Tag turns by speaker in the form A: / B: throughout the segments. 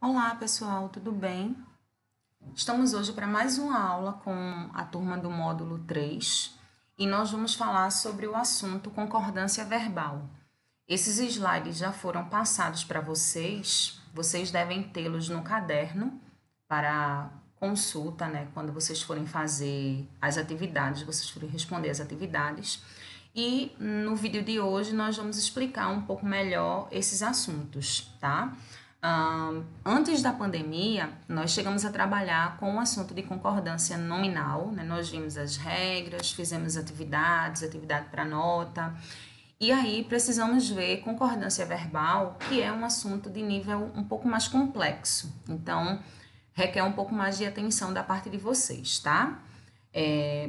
A: Olá, pessoal, tudo bem? Estamos hoje para mais uma aula com a turma do módulo 3 e nós vamos falar sobre o assunto concordância verbal. Esses slides já foram passados para vocês devem tê-los no caderno para consulta, né? Quando vocês forem fazer as atividades, vocês forem responder as atividades. E no vídeo de hoje nós vamos explicar um pouco melhor esses assuntos, tá? Antes da pandemia, nós chegamos a trabalhar com o assunto de concordância nominal, né? Nós vimos as regras, fizemos atividade para nota, e aí precisamos ver concordância verbal, que é um assunto de nível um pouco mais complexo, então requer um pouco mais de atenção da parte de vocês, tá?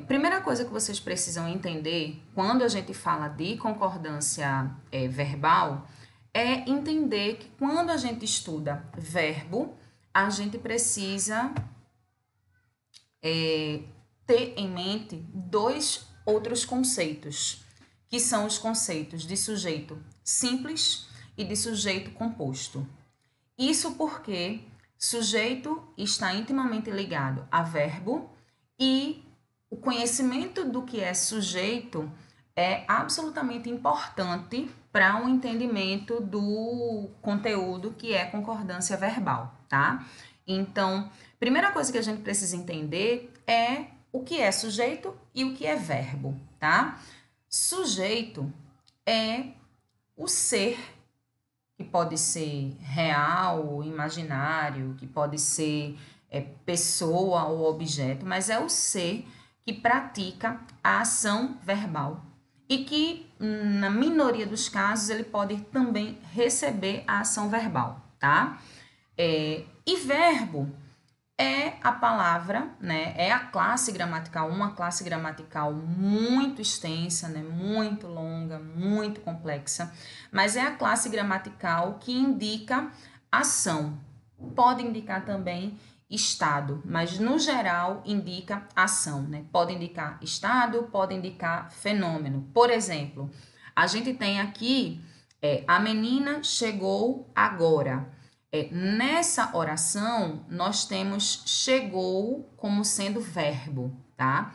A: Primeira coisa que vocês precisam entender quando a gente fala de concordância verbal é entender que quando a gente estuda verbo, a gente precisa ter em mente dois outros conceitos, que são os conceitos de sujeito simples e de sujeito composto. Isso porque sujeito está intimamente ligado a verbo e o conhecimento do que é sujeito é absolutamente importante para o entendimento do conteúdo que é concordância verbal, tá? Então, primeira coisa que a gente precisa entender é o que é sujeito e o que é verbo, tá? Sujeito é o ser, que pode ser real ou imaginário, que pode ser pessoa ou objeto, mas é o ser que pratica a ação verbal e que, na minoria dos casos, ele pode também receber a ação verbal, tá? E verbo é a palavra, né? É a classe gramatical, uma classe gramatical muito extensa, né? Muito longa, muito complexa, mas é a classe gramatical que indica ação. Pode indicar também estado, mas no geral indica ação, né? Pode indicar estado, pode indicar fenômeno. Por exemplo, a gente tem aqui a menina chegou agora. Nessa oração, nós temos chegou como sendo verbo, tá?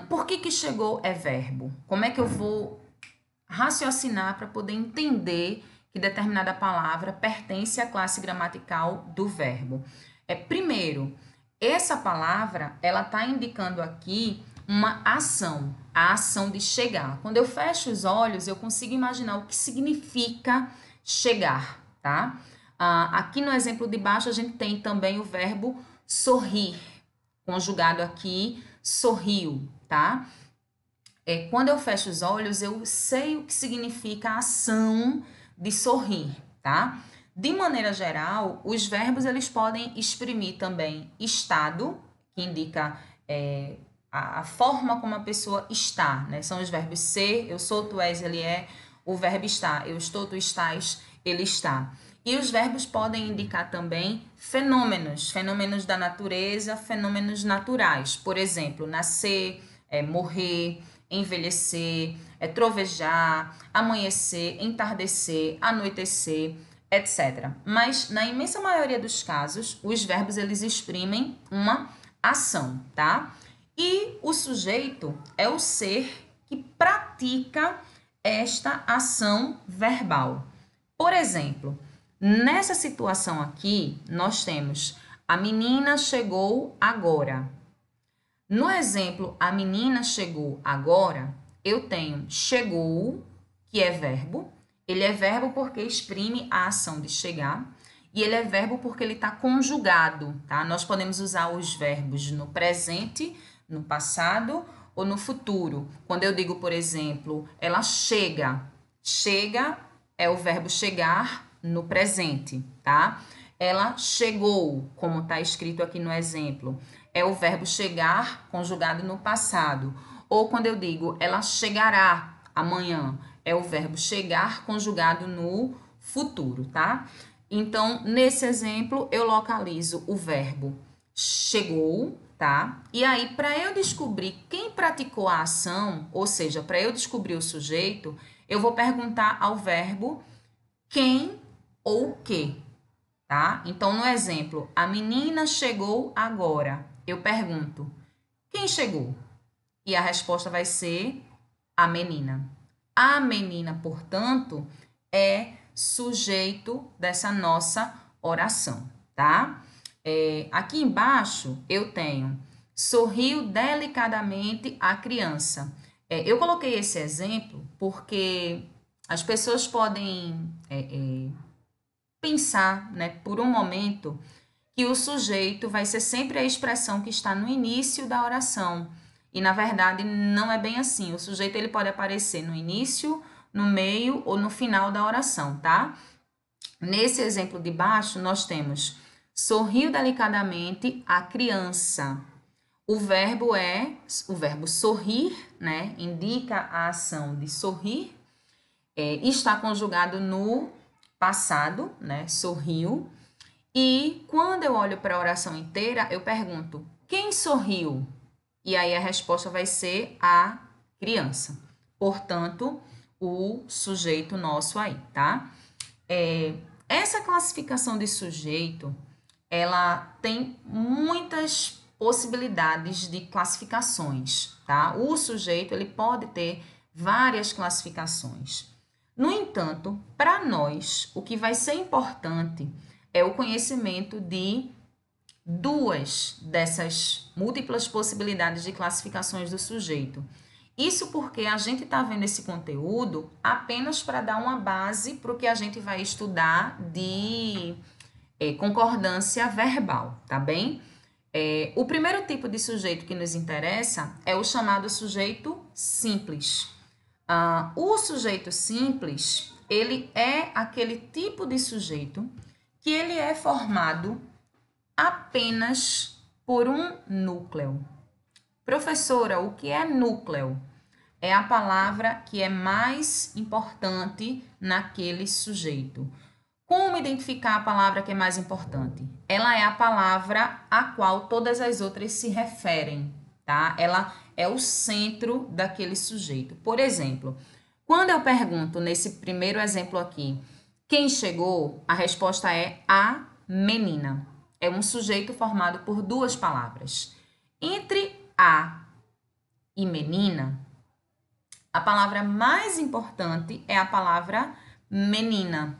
A: Por que chegou é verbo? Como é que eu vou raciocinar para poder entender que determinada palavra pertence à classe gramatical do verbo? Primeiro, essa palavra, ela está indicando aqui uma ação, a ação de chegar. Quando eu fecho os olhos, eu consigo imaginar o que significa chegar, tá? Aqui no exemplo de baixo, a gente tem também o verbo sorrir, conjugado aqui, sorriu, tá? Quando eu fecho os olhos, eu sei o que significa a ação de sorrir, tá? De maneira geral, os verbos eles podem exprimir também estado, que indica a forma como a pessoa está, né? São os verbos ser, eu sou, tu és, ele é, o verbo estar, eu estou, tu estás, ele está. E os verbos podem indicar também fenômenos da natureza, fenômenos naturais. Por exemplo, nascer, morrer, envelhecer, trovejar, amanhecer, entardecer, anoitecer, etc. Mas na imensa maioria dos casos, os verbos eles exprimem uma ação, tá? E o sujeito é o ser que pratica esta ação verbal. Por exemplo, nessa situação aqui, nós temos a menina chegou agora. No exemplo, a menina chegou agora, eu tenho chegou, que é verbo. Ele é verbo porque exprime a ação de chegar. E ele é verbo porque ele está conjugado, tá? Nós podemos usar os verbos no presente, no passado ou no futuro. Quando eu digo, por exemplo, ela chega. Chega é o verbo chegar no presente, tá? Ela chegou, como está escrito aqui no exemplo. É o verbo chegar conjugado no passado. Ou quando eu digo ela chegará amanhã, é o verbo chegar conjugado no futuro, tá? Então, nesse exemplo, eu localizo o verbo chegou, tá? E aí, para eu descobrir quem praticou a ação, ou seja, para eu descobrir o sujeito, eu vou perguntar ao verbo quem ou que, tá? Então, no exemplo, a menina chegou agora. Eu pergunto, quem chegou? E a resposta vai ser a menina. A menina, portanto, é sujeito dessa nossa oração, tá? Aqui embaixo eu tenho sorriu delicadamente a criança. Eu coloquei esse exemplo porque as pessoas podem pensar, né, por um momento, que o sujeito vai ser sempre a expressão que está no início da oração. E, na verdade, não é bem assim. O sujeito ele pode aparecer no início, no meio ou no final da oração, tá? Nesse exemplo de baixo, nós temos sorriu delicadamente a criança. O verbo sorrir, né? Indica a ação de sorrir. Está conjugado no passado, né? Sorriu. E quando eu olho para a oração inteira, eu pergunto: quem sorriu? E aí a resposta vai ser a criança. Portanto, o sujeito nosso aí, tá? Essa classificação de sujeito, ela tem muitas possibilidades de classificações, tá? O sujeito, ele pode ter várias classificações. No entanto, para nós, o que vai ser importante é o conhecimento de duas dessas múltiplas possibilidades de classificações do sujeito. Isso porque a gente está vendo esse conteúdo apenas para dar uma base para o que a gente vai estudar de concordância verbal, tá bem? O primeiro tipo de sujeito que nos interessa é o chamado sujeito simples. O sujeito simples, ele é aquele tipo de sujeito que ele é formado apenas por um núcleo. Professora, o que é núcleo? É a palavra que é mais importante naquele sujeito. Como identificar a palavra que é mais importante? Ela é a palavra a qual todas as outras se referem, tá? Ela é o centro daquele sujeito. Por exemplo, quando eu pergunto nesse primeiro exemplo aqui, quem chegou? A resposta é a menina. É um sujeito formado por duas palavras. Entre a e menina, a palavra mais importante é a palavra menina.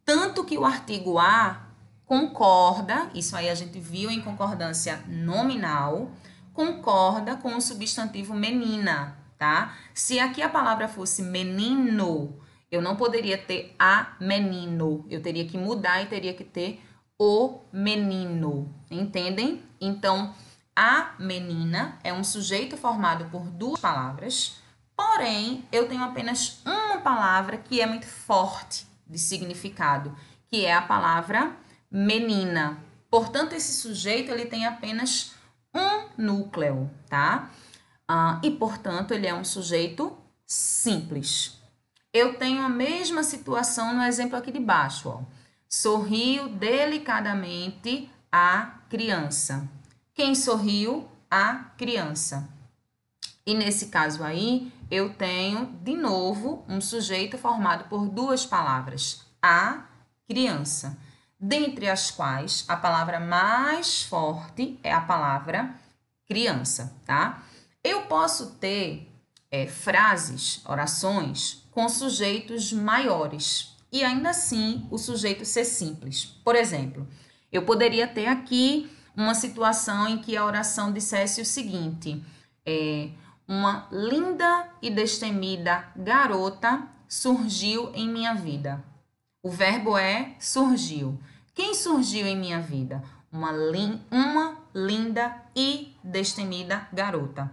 A: Tanto que o artigo a concorda, isso aí a gente viu em concordância nominal, concorda com o substantivo menina, tá? Se aqui a palavra fosse menino, eu não poderia ter a menino, eu teria que mudar e teria que ter o menino, entendem? Então, a menina é um sujeito formado por duas palavras, porém, eu tenho apenas uma palavra que é muito forte de significado, que é a palavra menina. Portanto, esse sujeito ele tem apenas um núcleo, tá? E, portanto, ele é um sujeito simples. Eu tenho a mesma situação no exemplo aqui de baixo, ó. Sorriu delicadamente a criança. Quem sorriu? A criança. E nesse caso aí, eu tenho, de novo, um sujeito formado por duas palavras, a criança, dentre as quais a palavra mais forte é a palavra criança, tá? Eu posso ter frases, orações com sujeitos maiores e ainda assim o sujeito ser simples. Por exemplo, eu poderia ter aqui uma situação em que a oração dissesse o seguinte: uma linda e destemida garota surgiu em minha vida. O verbo é surgiu. Quem surgiu em minha vida? Uma linda e destemida garota.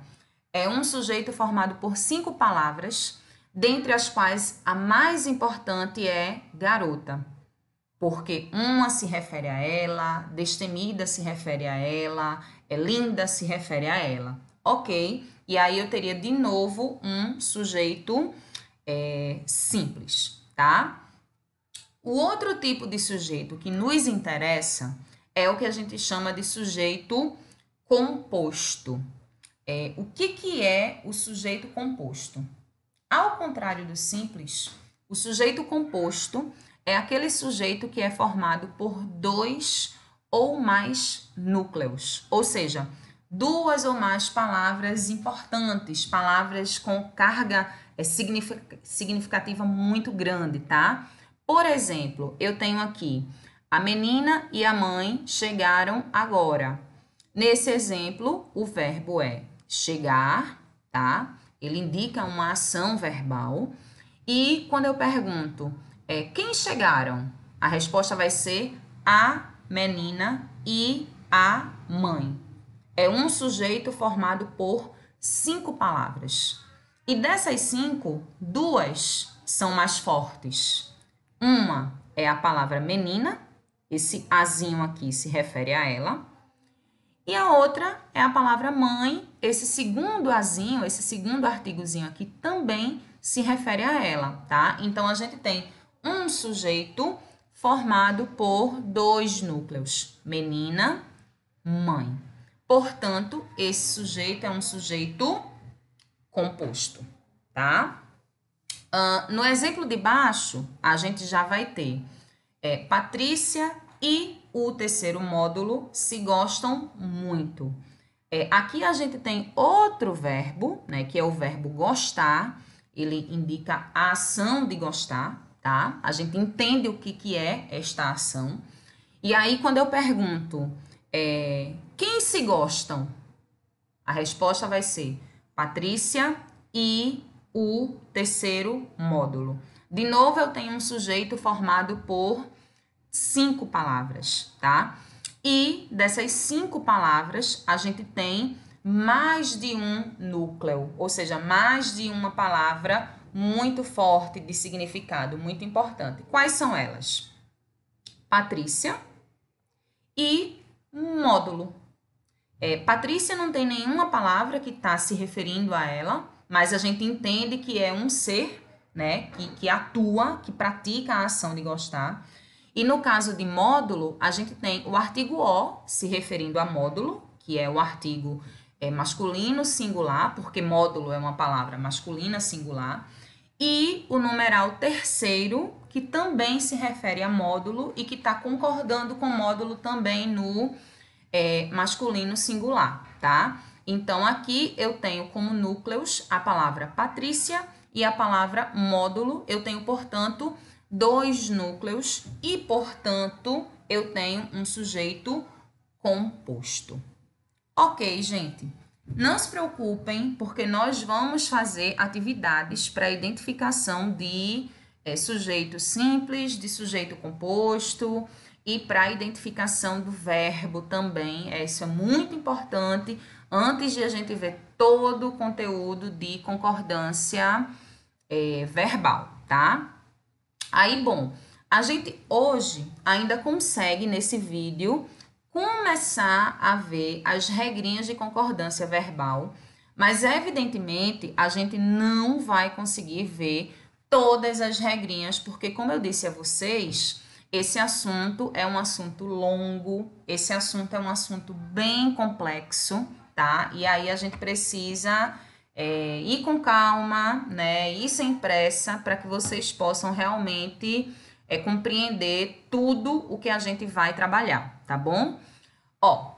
A: É um sujeito formado por 5 palavras, dentre as quais a mais importante é garota. Porque uma se refere a ela, destemida se refere a ela, linda se refere a ela. Ok? E aí eu teria de novo um sujeito simples, tá? O outro tipo de sujeito que nos interessa é o que a gente chama de sujeito composto. O que é o sujeito composto? Ao contrário do simples, o sujeito composto é aquele sujeito que é formado por 2 ou mais núcleos, ou seja, 2 ou mais palavras importantes, palavras com carga significativa muito grande, tá? Por exemplo, eu tenho aqui, a menina e a mãe chegaram agora. Nesse exemplo, o verbo é chegar, tá? Ele indica uma ação verbal. E quando eu pergunto, quem chegaram? A resposta vai ser a menina e a mãe. É um sujeito formado por 5 palavras. E dessas 5, 2 são mais fortes. Uma é a palavra menina, esse azinho aqui se refere a ela. E a outra é a palavra mãe, esse segundo azinho, esse segundo artigozinho aqui também se refere a ela, tá? Então, a gente tem um sujeito formado por 2 núcleos, menina, mãe. Portanto, esse sujeito é um sujeito composto, tá? No exemplo de baixo, a gente já vai ter Patrícia e o terceiro módulo se gostam muito. Aqui a gente tem outro verbo, né, que é o verbo gostar. Ele indica a ação de gostar, tá? A gente entende o que é esta ação. E aí, quando eu pergunto quem se gostam, a resposta vai ser Patrícia e o terceiro módulo. De novo, eu tenho um sujeito formado por 5 palavras, tá? E dessas 5 palavras, a gente tem mais de um núcleo, ou seja, mais de uma palavra muito forte de significado, muito importante. Quais são elas? Patrícia e módulo. Patrícia não tem nenhuma palavra que está se referindo a ela, mas a gente entende que é um ser, né, que atua, que pratica a ação de gostar. E no caso de módulo, a gente tem o artigo O se referindo a módulo, que é o artigo masculino singular, porque módulo é uma palavra masculina singular, e o numeral terceiro, que também se refere a módulo e que está concordando com módulo também no masculino singular, tá? Então, aqui eu tenho como núcleos a palavra Patrícia e a palavra módulo. Eu tenho, portanto, 2 núcleos e, portanto, eu tenho um sujeito composto. Ok, gente? Não se preocupem, porque nós vamos fazer atividades para identificação de sujeito simples, de sujeito composto e para identificação do verbo também. Isso é muito importante antes de a gente ver todo o conteúdo de concordância verbal, tá? Aí, bom, a gente hoje ainda consegue nesse vídeo começar a ver as regrinhas de concordância verbal, mas evidentemente a gente não vai conseguir ver todas as regrinhas, porque como eu disse a vocês, esse assunto é um assunto longo, esse assunto é um assunto bem complexo, tá? E aí a gente precisa ir com calma, né? Ir sem pressa para que vocês possam realmente compreender tudo o que a gente vai trabalhar, tá bom? Ó,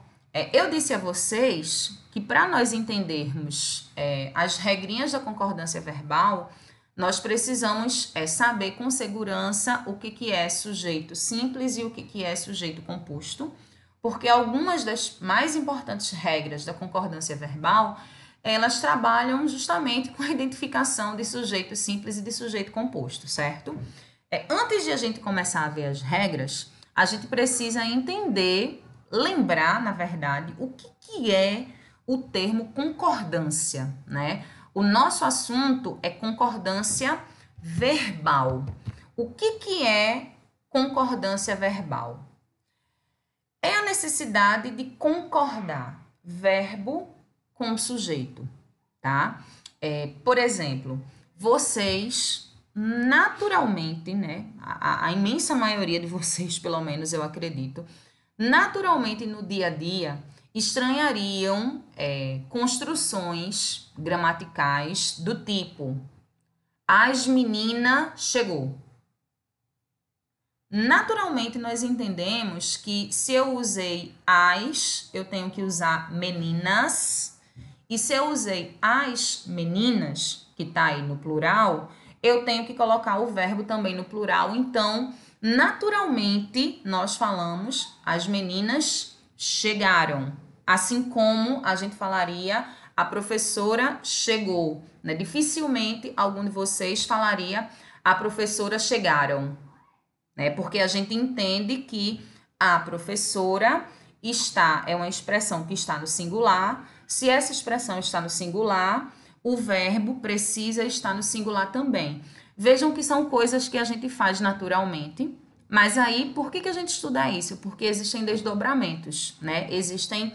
A: eu disse a vocês que para nós entendermos as regrinhas da concordância verbal, nós precisamos saber com segurança o que é sujeito simples e o que é sujeito composto, porque algumas das mais importantes regras da concordância verbal, elas trabalham justamente com a identificação de sujeito simples e de sujeito composto, certo? Antes de a gente começar a ver as regras, a gente precisa entender, lembrar, na verdade, o que é o termo concordância, né? O nosso assunto é concordância verbal. O que é concordância verbal? É a necessidade de concordar verbo com sujeito, tá? Por exemplo, vocês naturalmente, né? A imensa maioria de vocês, pelo menos eu acredito, naturalmente no dia a dia estranhariam construções gramaticais do tipo: as menina chegou. Naturalmente, nós entendemos que se eu usei as, eu tenho que usar meninas. E se eu usei as meninas, que está aí no plural, eu tenho que colocar o verbo também no plural. Então, naturalmente, nós falamos as meninas chegaram. Assim como a gente falaria a professora chegou, né? Dificilmente algum de vocês falaria a professora chegaram, né? Porque a gente entende que a professora é uma expressão que está no singular. Se essa expressão está no singular, o verbo precisa estar no singular também. Vejam que são coisas que a gente faz naturalmente, mas aí, por que a gente estuda isso? Porque existem desdobramentos, né? Existem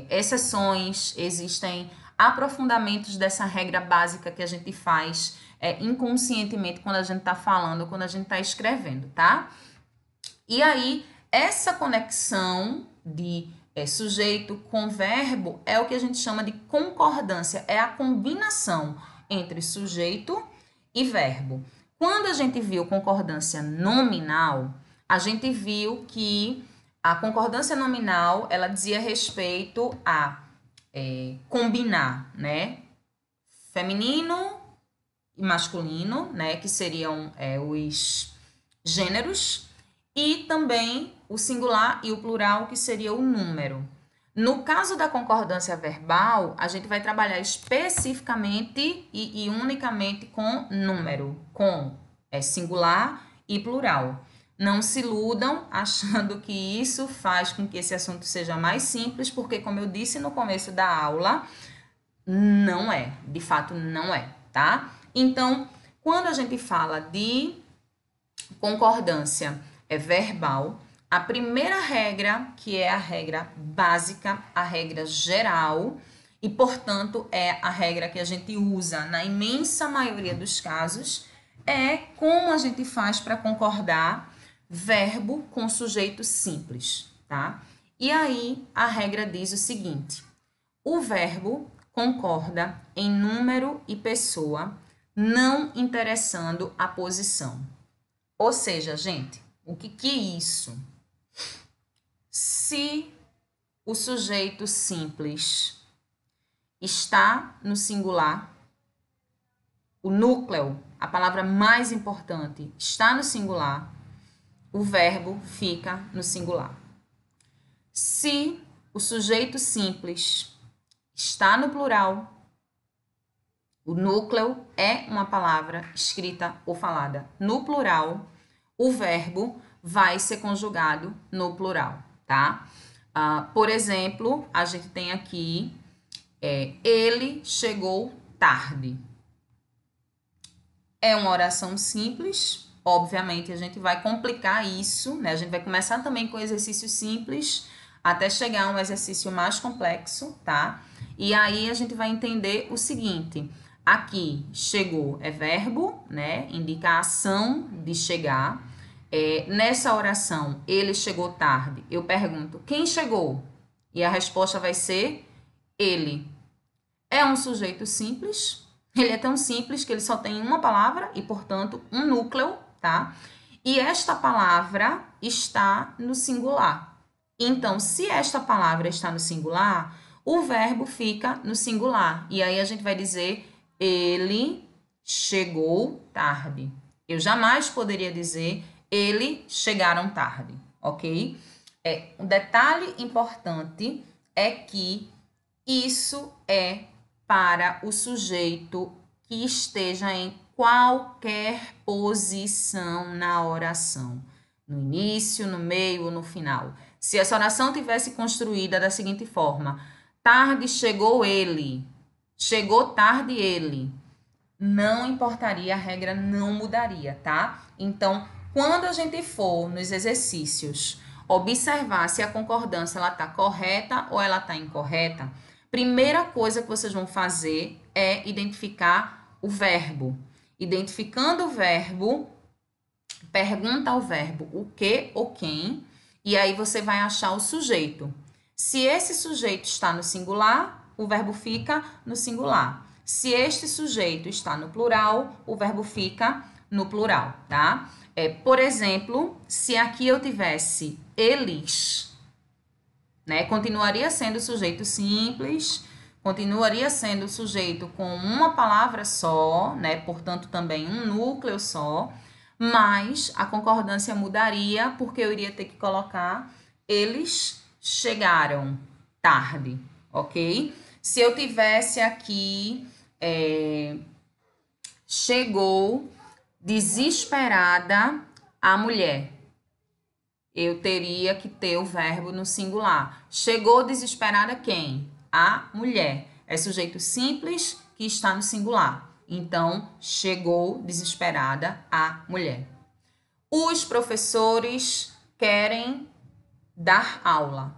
A: exceções, existem aprofundamentos dessa regra básica que a gente faz inconscientemente quando a gente está falando, quando a gente está escrevendo, tá? E aí, essa conexão de sujeito com verbo é o que a gente chama de concordância, é a combinação entre sujeito e verbo. Quando a gente viu concordância nominal, a gente viu que a concordância nominal, ela dizia respeito a combinar, né? Feminino e masculino, né? Que seriam os gêneros, e também o singular e o plural, que seria o número. No caso da concordância verbal, a gente vai trabalhar especificamente e unicamente com número, com singular e plural. Não se iludam achando que isso faz com que esse assunto seja mais simples, porque, como eu disse no começo da aula, não é, de fato não é, tá? Então, quando a gente fala de concordância verbal, a primeira regra, que é a regra básica, a regra geral, e, portanto, é a regra que a gente usa na imensa maioria dos casos, é como a gente faz para concordar verbo com sujeito simples, tá? E aí, a regra diz o seguinte: o verbo concorda em número e pessoa, não interessando a posição. Ou seja, gente, o que é isso? Se o sujeito simples está no singular, o núcleo, a palavra mais importante, está no singular, o verbo fica no singular. Se o sujeito simples está no plural, o núcleo é uma palavra escrita ou falada no plural, o verbo vai ser conjugado no plural, tá? Por exemplo, a gente tem aqui, ele chegou tarde. É uma oração simples, obviamente a gente vai complicar isso, né? A gente vai começar também com exercícios simples, até chegar a um exercício mais complexo, tá? E aí a gente vai entender o seguinte: aqui, chegou é verbo, né? Indica a ação de chegar. Nessa oração, ele chegou tarde, eu pergunto, quem chegou? E a resposta vai ser ele. É um sujeito simples, ele é tão simples que ele só tem uma palavra e, portanto, um núcleo, tá? E esta palavra está no singular. Então, se esta palavra está no singular, o verbo fica no singular. E aí a gente vai dizer, ele chegou tarde. Eu jamais poderia dizer, eles chegaram tarde, ok? Um detalhe importante é que isso é para o sujeito que esteja em qualquer posição na oração, no início, no meio ou no final. Se essa oração tivesse construída da seguinte forma: tarde chegou ele, chegou tarde ele, não importaria, a regra não mudaria, tá? Então, quando a gente for nos exercícios observar se a concordância ela está correta ou ela está incorreta, primeira coisa que vocês vão fazer é identificar o verbo. Identificando o verbo, pergunta ao verbo o que ou quem, e aí você vai achar o sujeito. Se esse sujeito está no singular, o verbo fica no singular. Se este sujeito está no plural, o verbo fica no plural, tá? Por exemplo, se aqui eu tivesse eles, né, continuaria sendo sujeito simples, continuaria sendo sujeito com uma palavra só, né, portanto também um núcleo só, mas a concordância mudaria porque eu iria ter que colocar eles chegaram tarde, ok? Se eu tivesse aqui chegou desesperada a mulher, eu teria que ter o verbo no singular. Chegou desesperada quem? A mulher. É sujeito simples que está no singular. Então, chegou desesperada a mulher. Os professores querem dar aula.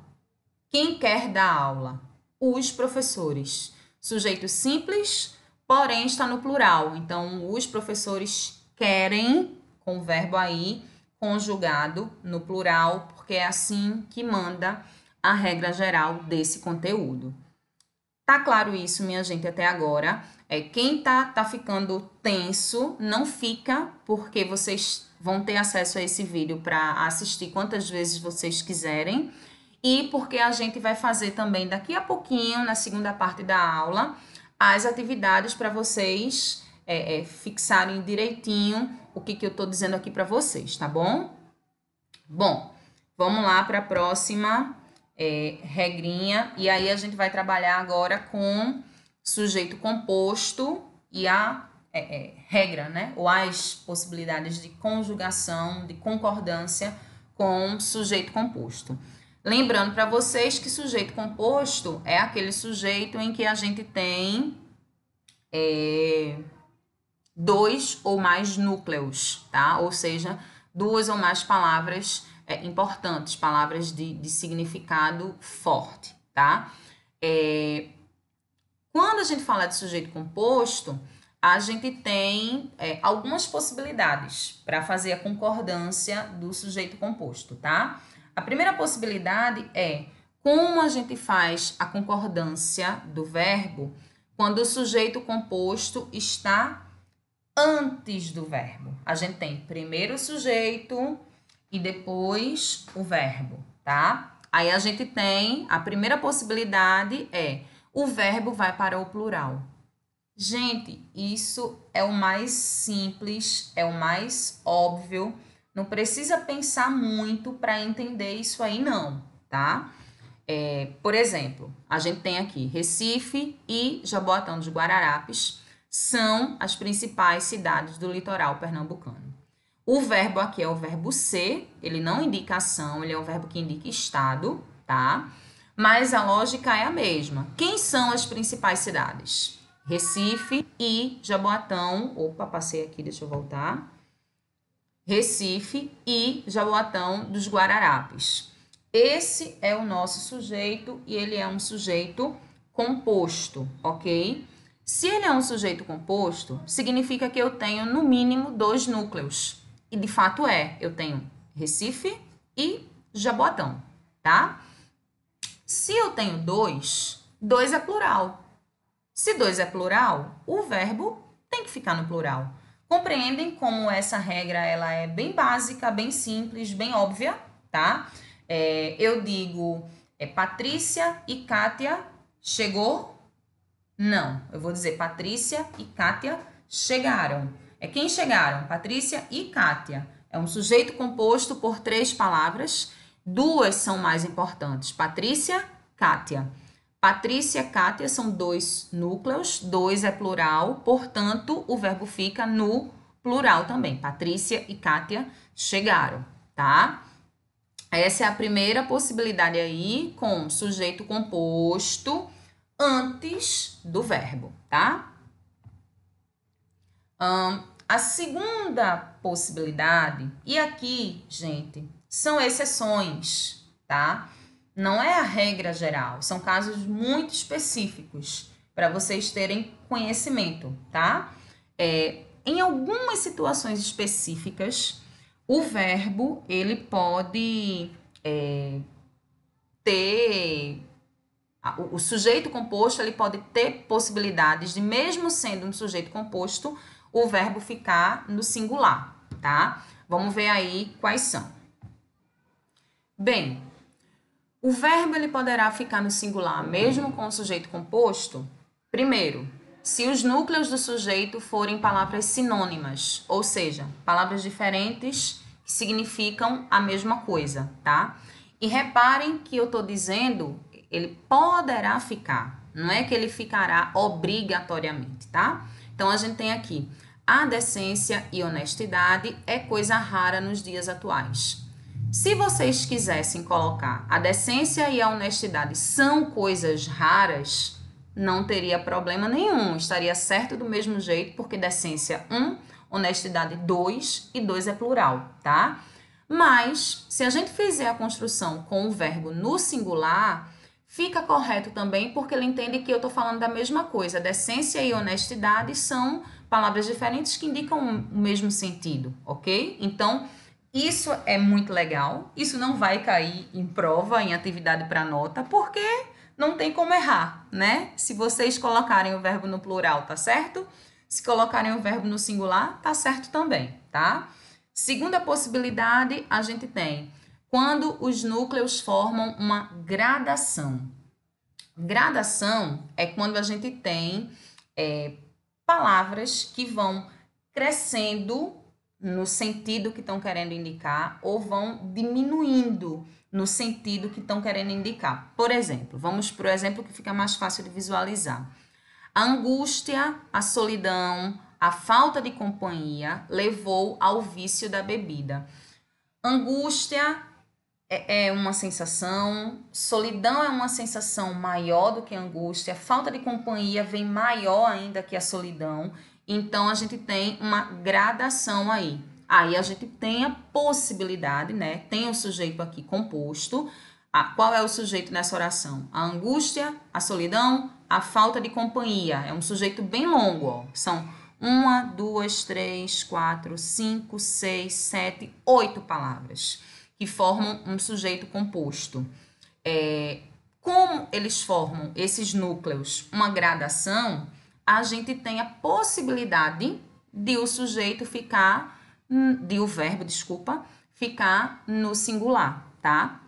A: Quem quer dar aula? Os professores. Sujeito simples, porém está no plural. Então, os professores querem, com o verbo aí, conjugado no plural, porque é assim que manda a regra geral desse conteúdo. Tá claro isso, minha gente, até agora? Quem tá ficando tenso, não fica, porque vocês vão ter acesso a esse vídeo para assistir quantas vezes vocês quiserem. E porque a gente vai fazer também daqui a pouquinho, na segunda parte da aula, as atividades para vocês fixarem direitinho o que eu estou dizendo aqui para vocês, tá bom? Bom, vamos lá para a próxima regrinha. E aí a gente vai trabalhar agora com sujeito composto e a regra, né? Ou as possibilidades de conjugação, de concordância com sujeito composto. Lembrando para vocês que sujeito composto é aquele sujeito em que a gente tem dois ou mais núcleos, tá? Ou seja, duas ou mais palavras importantes, palavras de significado forte, tá? Quando a gente fala de sujeito composto, a gente tem algumas possibilidades para fazer a concordância do sujeito composto, tá? A primeira possibilidade é como a gente faz a concordância do verbo quando o sujeito composto está antes do verbo. A gente tem primeiro o sujeito e depois o verbo, tá? Aí a gente tem, a primeira possibilidade o verbo vai para o plural. Gente, isso é o mais simples, é o mais óbvio. Não precisa pensar muito para entender isso aí, não, tá? Por exemplo, a gente tem aqui Recife e Jaboatão dos Guararapes são as principais cidades do litoral pernambucano. O verbo aqui é o verbo ser, ele não indica ação, ele é um verbo que indica estado, tá? Mas a lógica é a mesma. Quem são as principais cidades? Recife e Jaboatão. Opa, passei aqui, deixa eu voltar. Recife e Jaboatão dos Guararapes. Esse é o nosso sujeito e ele é um sujeito composto, ok? Se ele é um sujeito composto, significa que eu tenho no mínimo dois núcleos. E de fato eu tenho Recife e Jaboatão, tá? Se eu tenho dois é plural. Se dois é plural, o verbo tem que ficar no plural. Compreendem como essa regra ela é bem básica, bem simples, bem óbvia, tá? Eu digo Patrícia e Kátia chegou? Não, eu vou dizer Patrícia e Kátia chegaram. Quem chegaram? Patrícia e Kátia. É um sujeito composto por três palavras. Duas são mais importantes. Patrícia, Kátia. Patrícia e Kátia são dois núcleos, dois é plural, portanto, o verbo fica no plural também. Patrícia e Kátia chegaram, tá? Essa é a primeira possibilidade aí com sujeito composto antes do verbo, tá? A segunda possibilidade, e aqui, gente, são exceções, tá? Não é a regra geral, são casos muito específicos para vocês terem conhecimento, tá? Em algumas situações específicas, o verbo, ele pode ter... O sujeito composto, ele pode ter possibilidades de, mesmo sendo um sujeito composto, o verbo ficar no singular, tá? Vamos ver aí quais são. Bem, o verbo ele poderá ficar no singular mesmo com o sujeito composto? Primeiro, se os núcleos do sujeito forem palavras sinônimas, ou seja, palavras diferentes que significam a mesma coisa, tá? E reparem que eu estou dizendo, ele poderá ficar, não é que ele ficará obrigatoriamente, tá? Então, a gente tem aqui, a decência e honestidade é coisa rara nos dias atuais. Se vocês quisessem colocar a decência e a honestidade são coisas raras, não teria problema nenhum, estaria certo do mesmo jeito, porque decência 1, honestidade 2 e 2 é plural, tá? Mas, se a gente fizer a construção com o verbo no singular, fica correto também, porque ele entende que eu estou falando da mesma coisa. Decência e honestidade são palavras diferentes que indicam o mesmo sentido, ok? Então, isso é muito legal, isso não vai cair em prova, em atividade para nota, porque não tem como errar, né? Se vocês colocarem o verbo no plural, tá certo? Se colocarem o verbo no singular, tá certo também, tá? Segunda possibilidade, a gente tem quando os núcleos formam uma gradação. Gradação é quando a gente tem palavras que vão crescendo no sentido que estão querendo indicar ou vão diminuindo no sentido que estão querendo indicar. Por exemplo, vamos para o exemplo que fica mais fácil de visualizar. A angústia, a solidão, a falta de companhia levou ao vício da bebida. Angústia é uma sensação, solidão é uma sensação maior do que a angústia, falta de companhia vem maior ainda que a solidão. Então, a gente tem uma gradação aí. Aí, a gente tem a possibilidade, né? Tem o sujeito aqui composto. Qual é o sujeito nessa oração? A angústia, a solidão, a falta de companhia. É um sujeito bem longo, ó. São 1, 2, 3, 4, 5, 6, 7, 8 palavras que formam um sujeito composto. Como eles formam esses núcleos uma gradação, a gente tem a possibilidade de o sujeito ficar, o verbo ficar no singular, tá?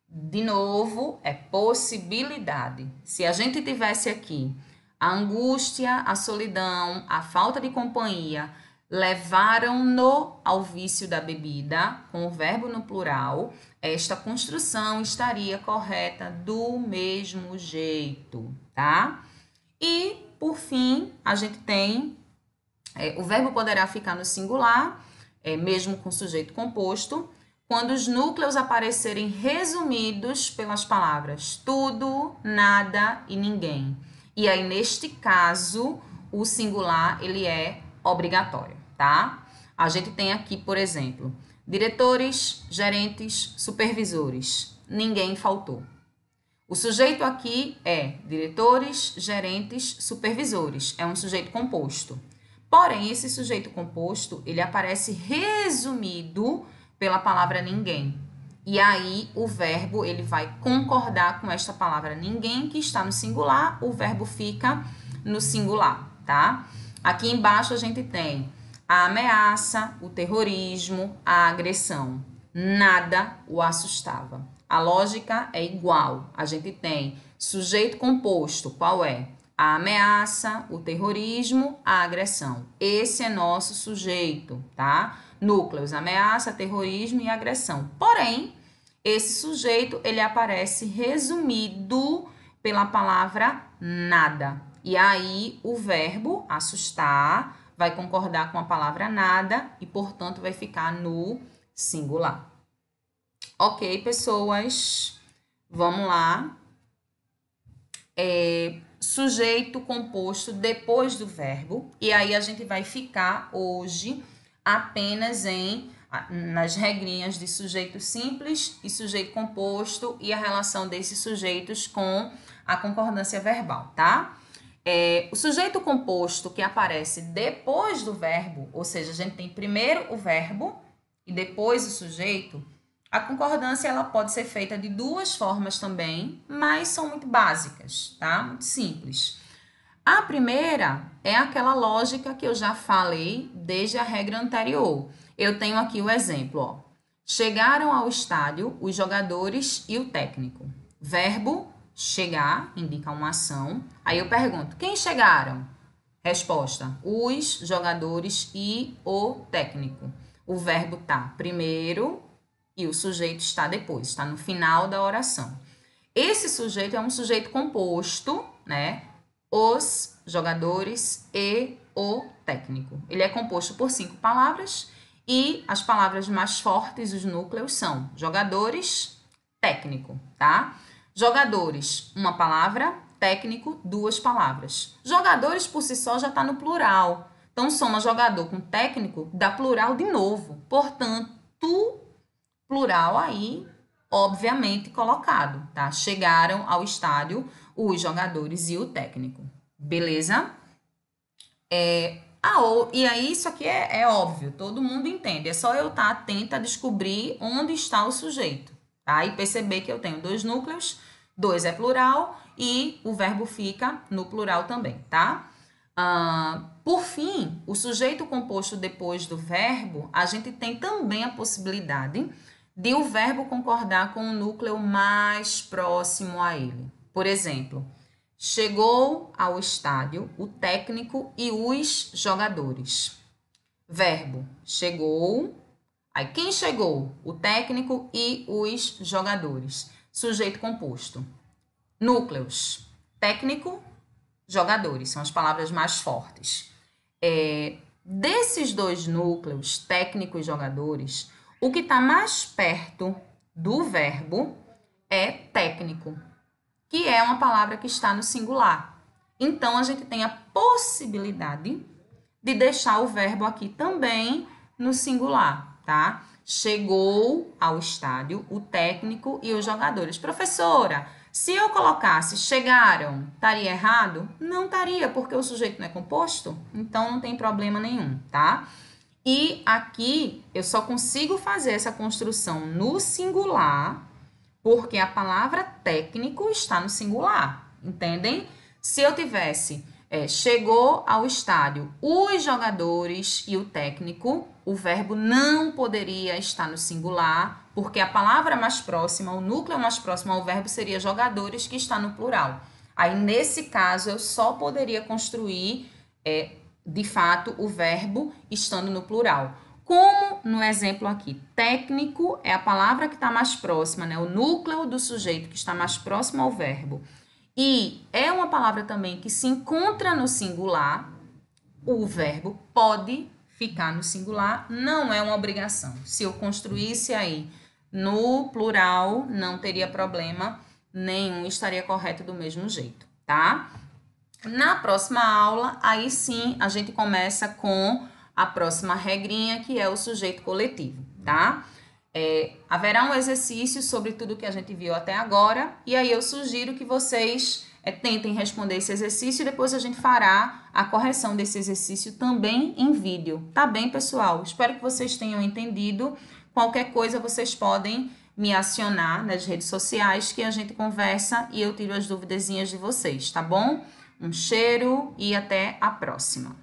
A: De novo, é possibilidade. Se a gente tivesse aqui a angústia, a solidão, a falta de companhia, levaram-no ao vício da bebida, com o verbo no plural, esta construção estaria correta do mesmo jeito, tá? E, por fim, a gente tem o verbo poderá ficar no singular, mesmo com sujeito composto, quando os núcleos aparecerem resumidos pelas palavras tudo, nada e ninguém. E aí, neste caso, o singular, ele é obrigatório, tá? A gente tem aqui, por exemplo, diretores, gerentes, supervisores. Ninguém faltou. O sujeito aqui é diretores, gerentes, supervisores. É um sujeito composto. Porém, esse sujeito composto, ele aparece resumido pela palavra ninguém. E aí, o verbo, ele vai concordar com esta palavra ninguém, que está no singular, o verbo fica no singular, tá? Aqui embaixo a gente tem a ameaça, o terrorismo, a agressão. Nada o assustava. A lógica é igual. A gente tem sujeito composto, qual é? A ameaça, o terrorismo, a agressão. Esse é nosso sujeito, tá? Núcleos, ameaça, terrorismo e agressão. Porém, esse sujeito, ele aparece resumido pela palavra nada. E aí, o verbo assustar vai concordar com a palavra nada e, portanto, vai ficar no singular. Ok, pessoas? Vamos lá. Sujeito composto depois do verbo. E aí, a gente vai ficar hoje apenas nas regrinhas de sujeito simples e sujeito composto e a relação desses sujeitos com a concordância verbal, tá? O sujeito composto que aparece depois do verbo, ou seja, a gente tem primeiro o verbo e depois o sujeito, a concordância ela pode ser feita de duas formas também, mas são muito básicas, tá? Muito simples. A primeira é aquela lógica que eu já falei desde a regra anterior. eu tenho aqui o exemplo, ó. Chegaram ao estádio os jogadores e o técnico. Verbo chegar indica uma ação. Aí eu pergunto, quem chegaram? Resposta, os jogadores e o técnico. O verbo tá primeiro e o sujeito está depois, está no final da oração. Esse sujeito é um sujeito composto, né? Os jogadores e o técnico. Ele é composto por 5 palavras e as palavras mais fortes, os núcleos, são jogadores, técnico, tá? Jogadores, uma palavra, técnico, 2 palavras. Jogadores por si só já está no plural. Então, soma jogador com técnico, dá plural de novo. Portanto, plural aí, obviamente, colocado, tá? Chegaram ao estádio os jogadores e o técnico. Beleza? E aí, isso aqui é óbvio, todo mundo entende. É só eu estar atenta a descobrir onde está o sujeito, tá? E perceber que eu tenho 2 núcleos, 2 é plural e o verbo fica no plural também, tá? Por fim, o sujeito composto depois do verbo, a gente tem também a possibilidade de o verbo concordar com o núcleo mais próximo a ele. Por exemplo, chegou ao estádio o técnico e os jogadores. Verbo, chegou. Aí, quem chegou? O técnico e os jogadores. Sujeito composto. Núcleos, técnico, jogadores, são as palavras mais fortes. Desses 2 núcleos, técnico e jogadores, o que está mais perto do verbo é técnico, que é uma palavra que está no singular. Então, a gente tem a possibilidade de deixar o verbo aqui também no singular, tá? Chegou ao estádio o técnico e os jogadores. Professora, se eu colocasse chegaram, estaria errado? Não estaria, porque o sujeito não é composto, então não tem problema nenhum, tá? E aqui eu só consigo fazer essa construção no singular, porque a palavra técnico está no singular, entendem? Se eu tivesse chegou ao estádio os jogadores e o técnico, o verbo não poderia estar no singular, porque a palavra mais próxima, o núcleo mais próximo ao verbo seria jogadores, que está no plural. Aí, nesse caso, eu só poderia construir, de fato, o verbo estando no plural. Como no exemplo aqui, técnico é a palavra que está mais próxima, né? O núcleo do sujeito que está mais próximo ao verbo. E é uma palavra também que se encontra no singular, o verbo pode ficar no singular, não é uma obrigação. Se eu construísse aí no plural, não teria problema nenhum, estaria correto do mesmo jeito, tá? Na próxima aula, aí sim, a gente começa com a próxima regrinha, que é o sujeito coletivo, tá? Haverá um exercício sobre tudo que a gente viu até agora, e aí eu sugiro que vocês tentem responder esse exercício e depois a gente fará a correção desse exercício também em vídeo. Tá bem, pessoal? Espero que vocês tenham entendido. Qualquer coisa vocês podem me acionar nas redes sociais que a gente conversa e eu tiro as duvidezinhas de vocês, tá bom? Um cheiro e até a próxima!